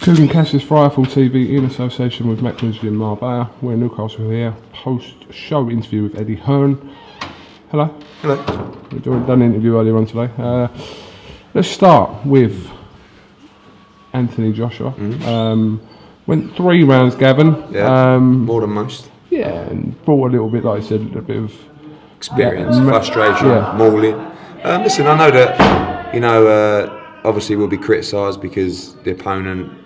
KUGAN CASSIUS Rifle TV in association with Mecklenburg in Marbella. We're in Newcastle here. Post-show interview with Eddie Hearn. Hello. Hello. We've done an interview earlier on today. Let's start with Anthony Joshua. Went 3 rounds, Gavern. Yeah, more than most. Yeah, and brought a little bit, like I said, a bit of Experience, frustration, mauling. Listen, I know that, obviously we'll be criticised because the opponent,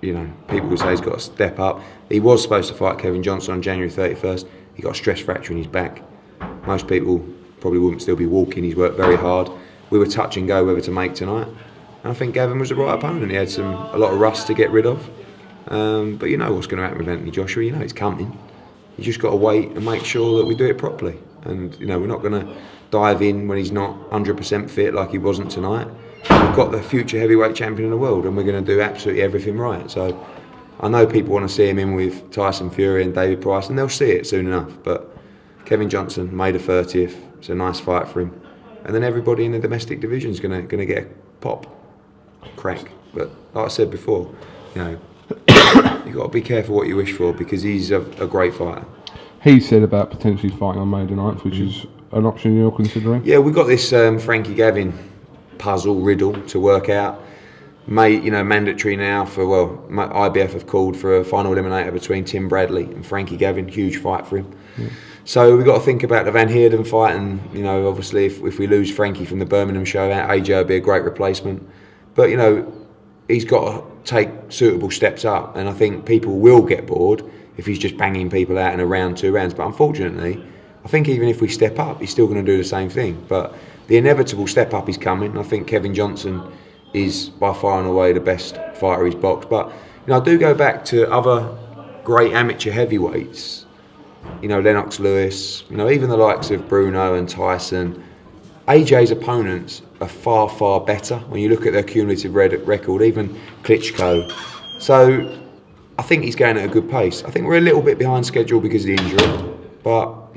people will say he's got to step up. He was supposed to fight Kevin Johnson on January 31st. He got a stress fracture in his back. Most people probably wouldn't still be walking. He's worked very hard. We were touch and go whether to make tonight. And I think Gavin was the right opponent. He had a lot of rust to get rid of. But you know what's going to happen with Anthony Joshua. You know it's coming. You just got to wait and make sure that we do it properly. And we're not going to dive in when he's not 100% fit like he wasn't tonight. We've got the future heavyweight champion in the world, and we're going to do absolutely everything right. So I know people want to see him in with Tyson Fury and David Price, and they'll see it soon enough. But Kevin Johnson, May the 30th, it's a nice fight for him. And then everybody in the domestic division is going to get a pop, crack. But like I said before, you've got to be careful what you wish for because he's a great fighter. He said about potentially fighting on May the 9th, which is an option you're considering? Yeah, we've got this Frankie Gavin puzzle, riddle to work out. Mandatory now for, IBF have called for a final eliminator between Tim Bradley and Frankie Gavin. Huge fight for him. Yeah. So we've got to think about the Van Heerden fight, and obviously if we lose Frankie from the Birmingham show, AJ will be a great replacement. But he's got to take suitable steps up, and I think people will get bored if he's just banging people out in a round, 2 rounds. But unfortunately, I think even if we step up, he's still going to do the same thing. But the inevitable step up is coming. I think Kevin Johnson is by far and away the best fighter he's boxed. But I do go back to other great amateur heavyweights. Lennox Lewis. Even the likes of Bruno and Tyson. AJ's opponents are far, far better when you look at their cumulative record. Even Klitschko. So I think he's going at a good pace. I think we're a little bit behind schedule because of the injury, but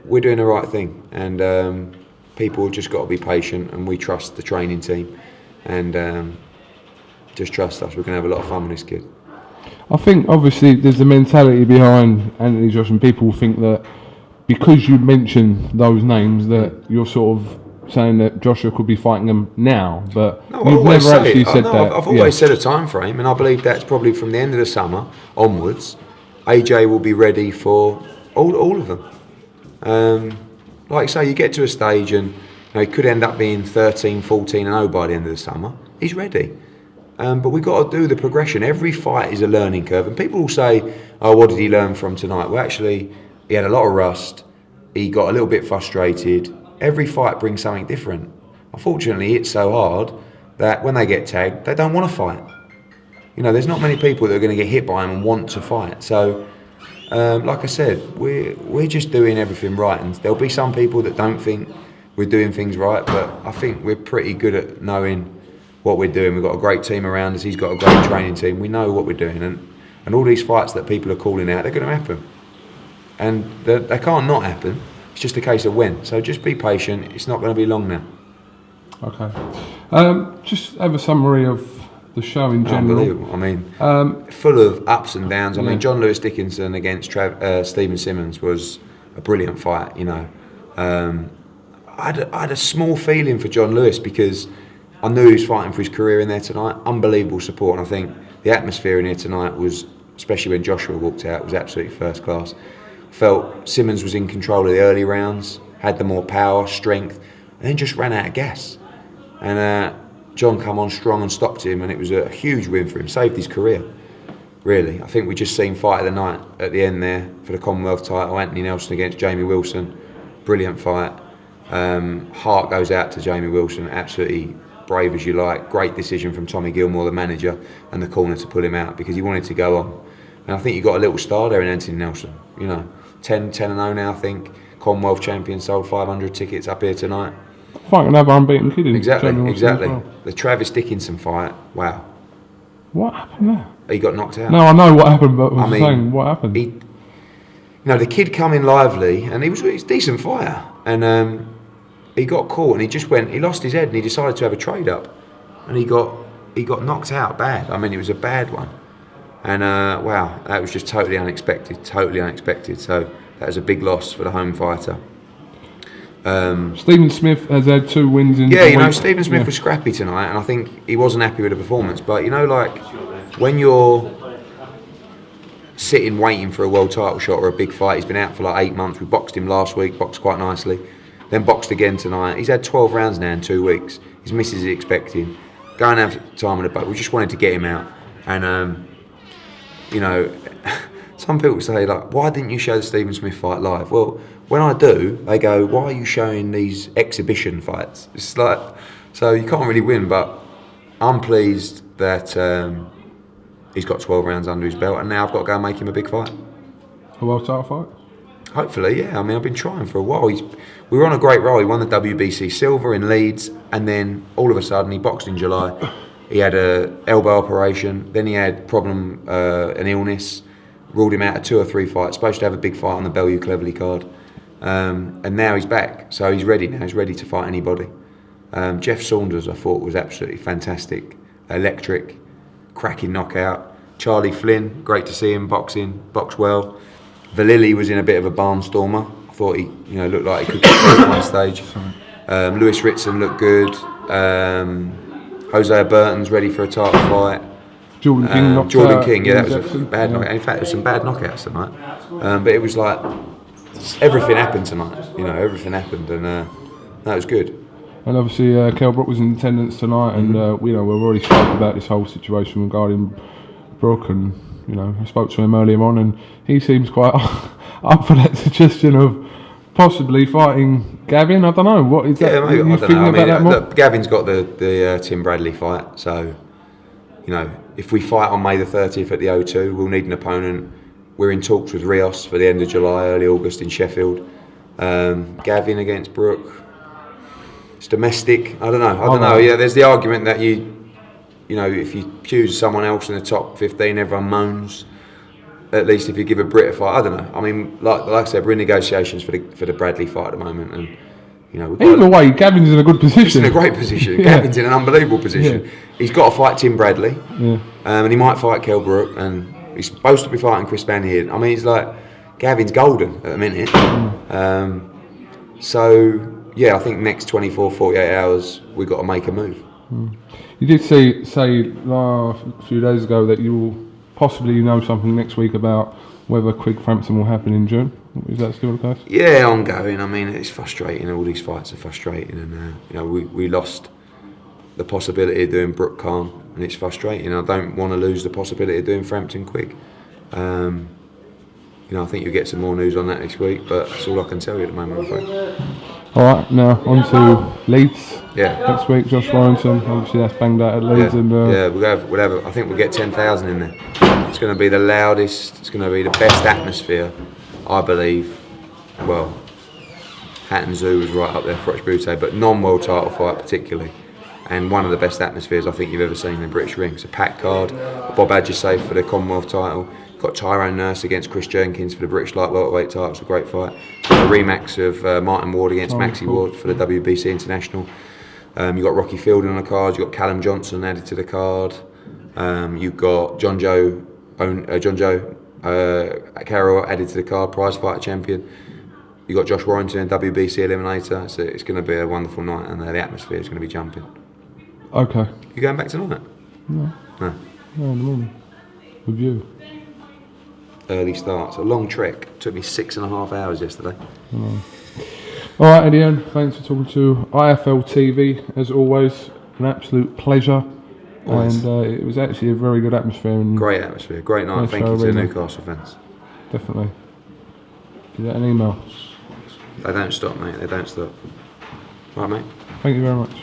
we're doing the right thing, and people have just got to be patient, and we trust the training team, and just trust us. We're going to have a lot of fun with this kid. I think obviously there's a mentality behind Anthony Joshua, and people think that because you mention those names that you're sort of saying that Joshua could be fighting them now, but you've never actually said that. I've always said a time frame, and I believe that's probably from the end of the summer onwards. AJ will be ready for all of them. Like you say, you get to a stage and he could end up being 13, 14 and 0 by the end of the summer. He's ready. But we've got to do the progression. Every fight is a learning curve, and people will say, oh, what did he learn from tonight? Well, actually, he had a lot of rust. He got a little bit frustrated. Every fight brings something different. Unfortunately, it's so hard that when they get tagged, they don't want to fight. There's not many people that are going to get hit by him and want to fight. So, like I said, we're just doing everything right, and there'll be some people that don't think we're doing things right, but I think we're pretty good at knowing what we're doing. We've got a great team around us. He's got a great training team. We know what we're doing, and all these fights that people are calling out, they're going to happen, and they can't not happen. It's just a case of when. So just be patient. It's not going to be long now. Okay. Just have a summary of the show in general. Unbelievable. I mean, full of ups and downs. I mean, John Lewis Dickinson against Stephen Simmons was a brilliant fight. I had a small feeling for John Lewis because I knew he was fighting for his career in there tonight. Unbelievable support, and I think the atmosphere in here tonight was, especially when Joshua walked out, was absolutely first class. Felt Simmons was in control of the early rounds, had the more power, strength, and then just ran out of gas. And John come on strong and stopped him, and it was a huge win for him, saved his career, really. I think we just seen fight of the night at the end there for the Commonwealth title, Anthony Nelson against Jamie Wilson, brilliant fight. Heart goes out to Jamie Wilson, absolutely brave as you like, great decision from Tommy Gilmore, the manager, and the corner to pull him out because he wanted to go on. And I think you got a little star there in Anthony Nelson, 10-0 now, I think. Commonwealth champion, sold 500 tickets up here tonight. Fighting another unbeaten kid. Exactly. Well. The Travis Dickinson fight, wow. What happened there? He got knocked out. No, I know what happened, but saying, what happened? The kid come in lively, and he's a decent fighter. And he got caught, and he lost his head, and he decided to have a trade up. And he he got knocked out bad. I mean, it was a bad one. And wow, that was just totally unexpected. So that was a big loss for the home fighter. Stephen Smith has had 2 wins in. Yeah, you know, Stephen Smith was scrappy tonight, and I think he wasn't happy with the performance. But you know, like when you're sitting waiting for a world title shot or a big fight, he's been out for like 8 months. We boxed him last week, boxed quite nicely, then boxed again tonight. He's had 12 rounds now in 2 weeks. His missus is expecting. Go and have time on the boat. We just wanted to get him out, and you know, some people say like, why didn't you show the Stephen Smith fight live? Well, when I do, they go, why are you showing these exhibition fights? It's like, so you can't really win, but I'm pleased that he's got 12 rounds under his belt, and now I've got to go and make him a big fight. A world title fight? Hopefully, yeah. I mean, I've been trying for a while. We were on a great roll. He won the WBC silver in Leeds, and then all of a sudden he boxed in July. He had an elbow operation, then he had an illness, ruled him out of 2 or 3 fights, supposed to have a big fight on the Bellew Cleverly card. And now he's back, so he's ready now. He's ready to fight anybody. Jeff Saunders, I thought, was absolutely fantastic, electric, cracking knockout. Charlie Flynn, great to see him boxing, boxed well. Valili was in a bit of a barnstormer. I thought he, looked like he could get through at one stage. Lewis Ritson looked good. Hosea Burton's ready for a title fight. Jordan King knocked Jordan out King, yeah, that was a Jackson. bad knockout. In fact, there was some bad knockouts tonight. But it was like everything happened tonight. Everything happened, and that was good. And obviously, Kell Brook was in attendance tonight, and we've already spoke about this whole situation regarding Brook, and I spoke to him earlier on, and he seems quite up for that suggestion of possibly fighting Gavin. I don't know. What is that? Yeah, maybe, you I don't know. I mean, look, Gavin's got the Tim Bradley fight, so if we fight on May the 30th at the O2, we'll need an opponent. We're in talks with Rios for the end of July, early August in Sheffield. Gavin against Brook. It's domestic. I don't know. Yeah, there's the argument that if you choose someone else in the top 15, everyone moans. At least if you give a Brit a fight, I don't know. I mean, like I said, we're in negotiations for the Bradley fight at the moment, and either way, Gavin's in a good position. He's in a great position. Yeah. Gavin's in an unbelievable position. Yeah. He's got to fight Tim Bradley, yeah. And he might fight Kell Brook, and he's supposed to be fighting Chris Bannier. I mean, he's like Gavin's golden at the minute. So yeah, I think next 24, 48 hours we've got to make a move. You did say a few days ago that you will possibly know something next week about whether Quigg Frampton will happen in June. Is that still the case? Yeah, ongoing. I mean, it's frustrating. All these fights are frustrating, and we lost the possibility of doing Brook Khan, and it's frustrating. I don't want to lose the possibility of doing Frampton Quigg. I think you'll get some more news on that next week, but that's all I can tell you at the moment, I'm afraid. Alright, now on to Leeds. Yeah. Next week, Josh Warrington. Obviously, that's banged out at Leeds. Yeah, And, we'll have. I think we'll get 10,000 in there. It's going to be the loudest. It's going to be the best atmosphere, I believe. Well, Hatton Zoo was right up there for Butte, but non-world title fight particularly, and one of the best atmospheres I think you've ever seen in the British ring. It's a packed card. Bob Adgersafe for the Commonwealth title. Got Tyrone Nurse against Chris Jenkins for the British light welterweight title. It's a great fight. A rematch of Martin Ward against Maxie Ward for the WBC International. You've got Rocky Fielding on the card. You've got Callum Johnson added to the card. You've got John Joe Carroll added to the card, prize fighter champion. You've got Josh Warrington, WBC eliminator. So it's going to be a wonderful night, and the atmosphere is going to be jumping. Okay. You going back tonight? No. No. No, in the morning. With you. Early start. It's a long trek. Took me 6.5 hours yesterday. Alright, Eddie, thanks for talking to IFL TV as always. An absolute pleasure. Nice. And it was actually a very good atmosphere. And Great atmosphere, great night. Nice Thank you show, to the really. Newcastle fans. Definitely. Is that an email? They don't stop, mate. They don't stop. Right, mate. Thank you very much.